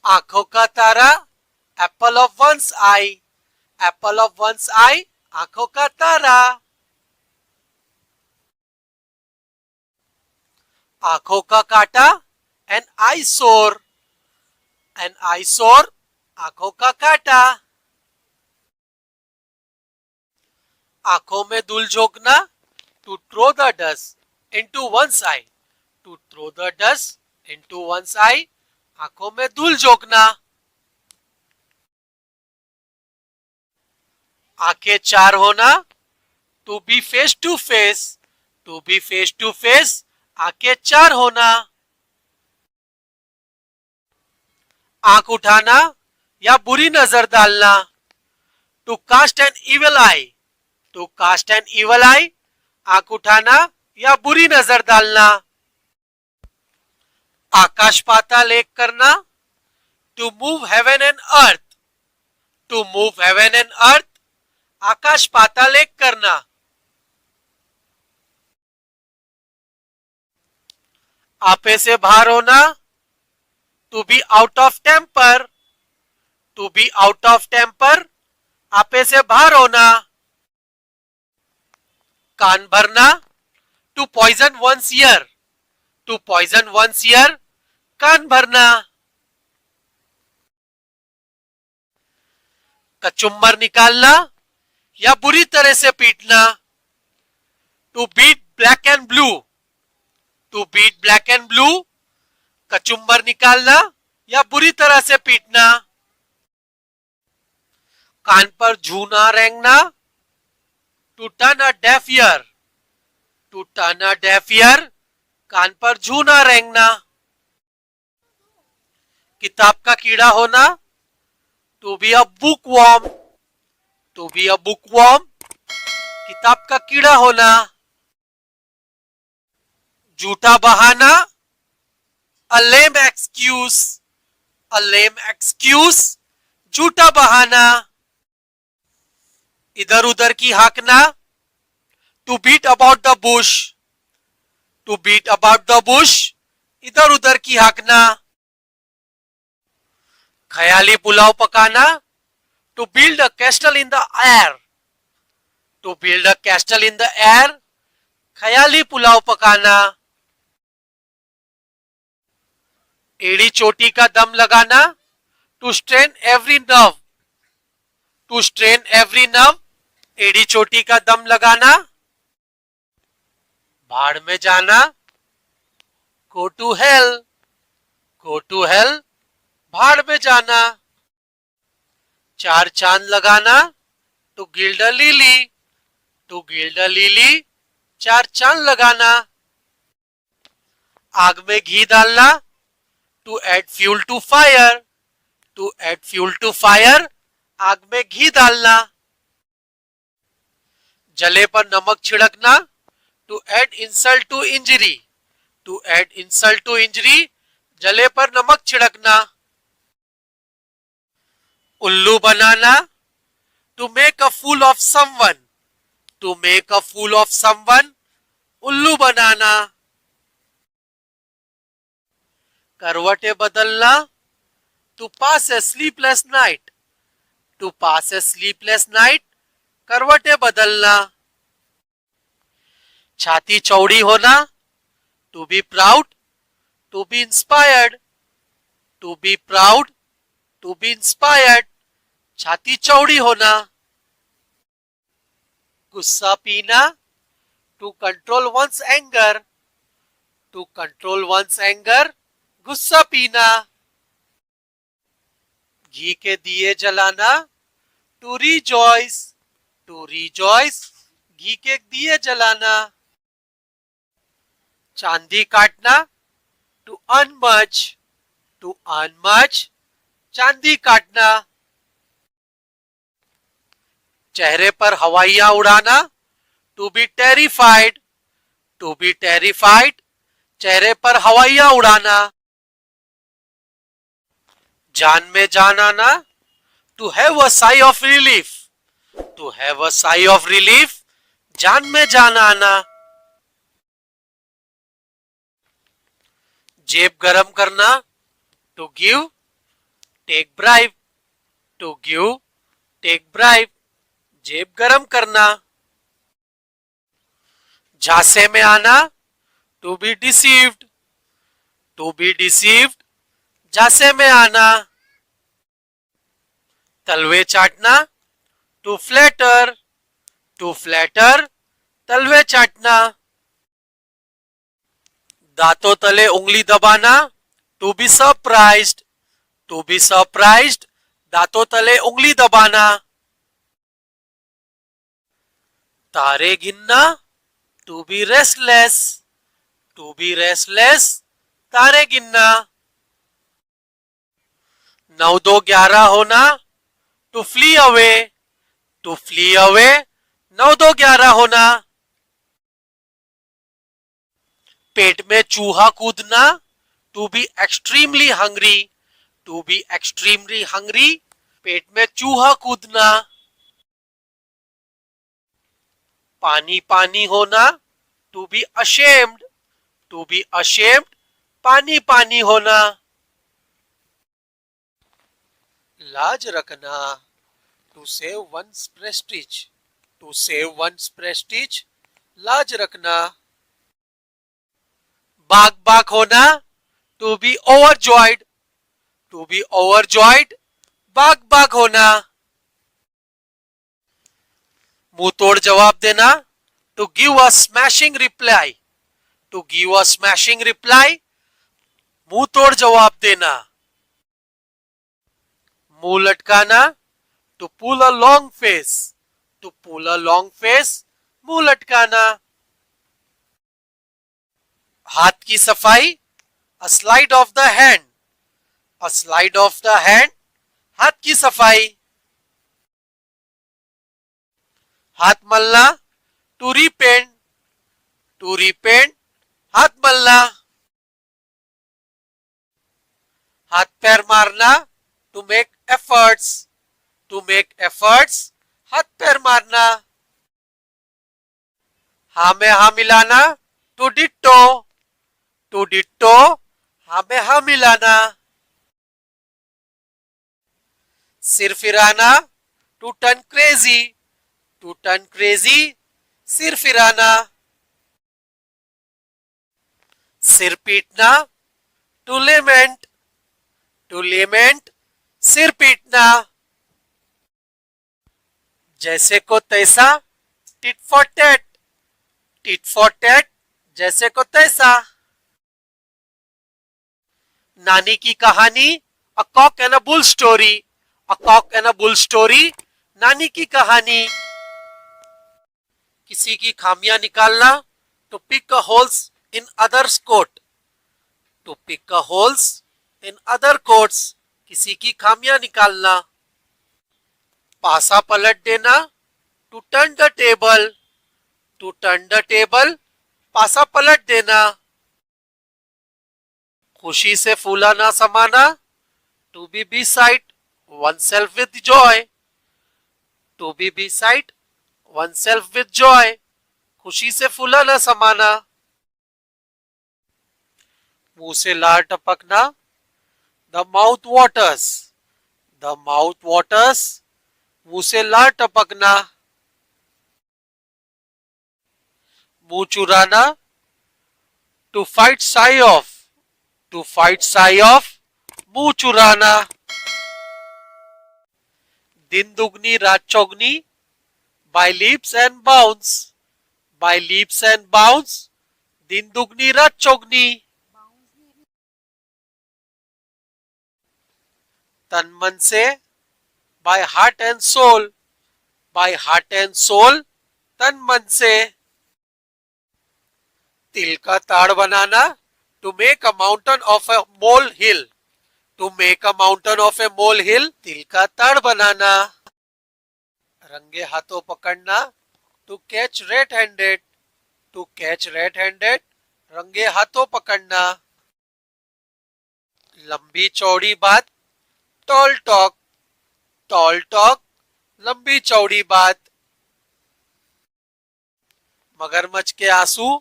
आंखों का तारा, apple of one's eye, apple of one's eye, आंखों का तारा। आंखों का काटा, एन आई सोर, एन आई सोर, आंखों का काटा। आंखों में धूल झोंकना, to throw the dust into one's eye, to throw the dust into one's eye, आंखों में धूल झोंकना। आंखें चार होना, to be face to face, to be face to face, आंखें चार होना। आंख उठाना या बुरी नजर डालना, to cast an evil eye, to cast an evil eye, आंख उठाना या बुरी नजर डालना। आकाश पाताल एक करना, to move heaven and earth, to move heaven and earth, आकाश पाताल एक करना। आपे से बाहर होना, to be out of temper, to be out of temper, आपे से बाहर होना। कान भरना, to poison one's ear, to poison one's ear, कान भरना। कचुम्बर निकालना या बुरी तरह से पीटना, to beat black and blue, to beat black and blue, कचुम्बर निकालना या बुरी तरह से पीटना। कान पर जूना रेंगना, to turn a deaf ear, to turn a deaf ear, कान पर जूना रेंगना। किताब का कीड़ा होना, to be a bookworm, to be a bookworm, किताब का कीड़ा होना। झूठा बहाना, अ लेम एक्सक्यूज, अ लेम एक्सक्यूज, झूठा बहाना। इधर उधर की हाकना, to beat about the bush, to beat about the bush, इधर उधर की हाकना। ख्याली पुलाव पकाना, to build a castle in the air, to build a castle in the air, ख्याली पुलाव पकाना। एड़ी चोटी का दम लगाना, to strain every nerve, to strain every nerve, एड़ी चोटी का दम लगाना। भाड़ में जाना, go to hell, go to hell, भाड़ में जाना। चार चांद लगाना, to gild a lily, to gild a lily, चार चांद लगाना। आग में घी डालना, to add fuel to fire, to add fuel to fire, आग में घी डालना। जले पर नमक छिड़कना, to add insult to injury, to add insult to injury, जले पर नमक छिड़कना। उल्लू बनाना, to make a fool of someone, to make a fool of someone, उल्लू बनाना। करवटें बदलना, to pass a sleepless night, to pass a sleepless night, करवटें बदलना। छाती चौड़ी होना, to be proud, to be inspired, to be proud, to be inspired, छाती चौड़ी होना। गुस्सा पीना, to control one's anger, to control one's anger, गुस्सा पीना। घी के दिए जलाना, टू रिजॉइस, टू रिजॉइस, घी के दिए जलाना। चांदी काटना, to earn much, to earn much, चांदी काटना। चेहरे पर हवाइयां उड़ाना, to be terrified, to be terrified, चेहरे पर हवाइयां उड़ाना। जान में जान आना, to have a sigh of relief, to have a sigh of relief, जान में जान आना। जेब गरम करना, to give take bribe, to give, take bribe, जेब गरम करना। झांसे में आना, to be deceived, to be deceived, झांसे में आना। तलवे चाटना, टू फ्लैटर, टू फ्लैटर, तलवे चाटना। दांतों तले उंगली दबाना, to be surprised, to be surprised, दांतों तले उंगली दबाना। तारे गिनना, to be restless, to be restless, तारे गिनना। 9 2 11 होना, to flee away, to flee away, 9 2 11 होना। पेट में चूहा कूदना, to be extremely hungry, to be extremely hungry, पेट में चूहा कूदना। पानी पानी होना, to be ashamed, to be ashamed, पानी पानी होना। लाज रखना, to save one's prestige, to save one's prestige, लाज रखना। बाग बाग होना, to be overjoyed, to be overjoyed, बाग बाग होना। मुंह तोड़ जवाब देना, to give a smashing reply, to give a smashing reply, मुंह तोड़ जवाब देना। मुंह लटकाना, to pull a long face, to pull a long face, मुंह लटकाना। हाथ की सफाई, a slide of the hand, a slide of the hand, हाथ की सफाई। हाथ मलना, टू रिपेंट, टू रिपेंट, हाथ मलना। हाथ पैर मारना, to make efforts, to make efforts, हाथ पैर मारना। हाँ में हाँ मिलाना, टू डिट्टो, टू डिट्टो, हाँ में हाँ मिलाना। सिर फिराना, to turn crazy, to turn crazy, सिर फिराना। सिर पीटना, टू लेमेंट, टू लेमेंट, सिर पीटना। जैसे को तैसा, tit for tat, tit for tat, जैसे को तैसा। नानी की कहानी, a cock and a bull story, a cock and a bull story, नानी की कहानी। किसी की खामियां निकालना, to pick a holes in others coat, to pick a holes in other coats, किसी की खामियां निकालना। पासा पलट देना, to turn the table, to turn the table, पासा पलट देना। खुशी से फूला ना समाना, to be beside oneself with joy, to be beside oneself with joy, खुशी से फूला ना समाना। मुंह से लार टपकना, the mouth waters, the mouth waters, मुंह से लार टपकना। मुंह चुराना, to fight shy of, to fight shy of, मुंह चुराना। दिन दुगनी रात चौगनी, by leaps and bounds, by leaps and bounds, दिन दुगनी रात चौगनी। तन मन से, by heart and soul, by heart and soul, तन मन से। तिल का ताड़ बनाना, to make a mountain of a molehill, to make a mountain of a molehill, तिल का ताड़ बनाना। रंगे हाथों पकड़ना, to catch red handed, to catch red handed, रंगे हाथों पकड़ना। लंबी चौड़ी बात, टॉल टॉक, टॉल टॉक, लंबी चौड़ी बात। मगरमच्छ के आंसू,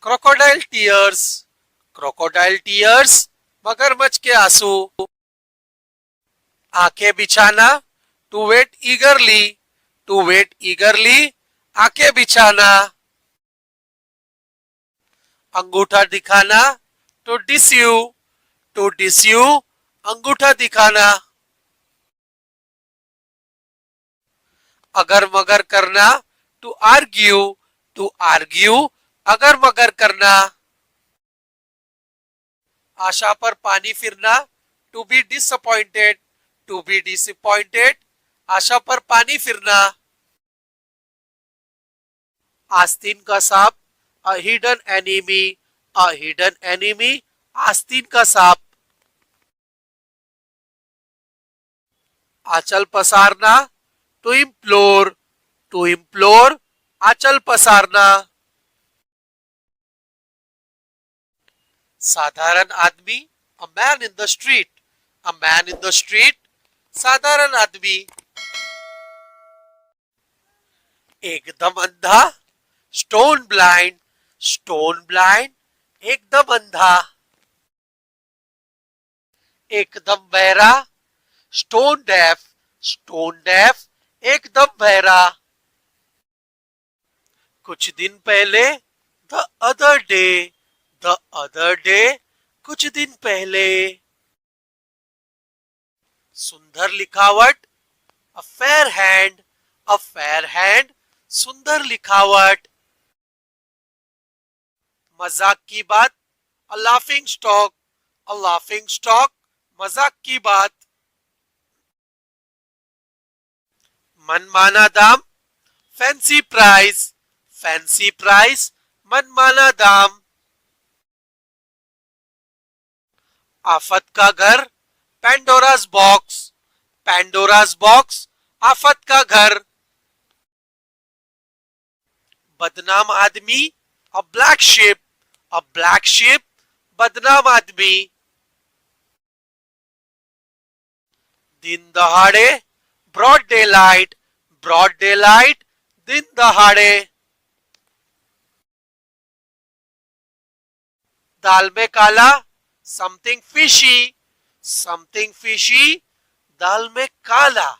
क्रोकोडाइल टीयर्स, क्रोकोडाइल टीयर्स, मगरमच्छ के आंसू। आंखें बिछाना, to wait eagerly, to wait eagerly, आंखें बिछाना। अंगूठा दिखाना, टू डिस्यू, टू डिस्यू, अंगूठा दिखाना। अगर मगर करना, टू आर्ग्यू, टू आर्ग्यू, अगर मगर करना। आशा पर पानी फिरना, to be disappointed, to be disappointed, आशा पर पानी फिरना। आस्तीन का सांप, a hidden enemy, a hidden enemy, आस्तीन का सांप। आंचल पसारना, टू इम्प्लोर, टू इम्प्लोर, आंचल पसारना। साधारण आदमी, a man in the street, a man in the street, साधारण आदमी। एकदम अंधा, स्टोन ब्लाइंड, स्टोन ब्लाइंड, एकदम अंधा। एकदम बहरा, स्टोन डेफ, स्टोन डेफ, एकदम बहरा। कुछ दिन पहले, the other day, the other day, कुछ दिन पहले। सुंदर लिखावट, a fair hand, a fair hand, सुंदर लिखावट। मजाक की बात, अ लाफिंग स्टॉक, अ लाफिंग स्टॉक, मजाक की बात। मनमाना दाम, फैंसी प्राइस, फैंसी प्राइस, मनमाना दाम। आफत का घर, पैंडोरास बॉक्स, पैंडोरास बॉक्स, आफत का घर। बदनाम आदमी, a black sheep, a black sheep, बदनाम आदमी। दिन दहाड़े, broad daylight, broad daylight, दिन दहाड़े। दाल में काला, समथिंग फिशी, समथिंग फिशी, दाल में काला,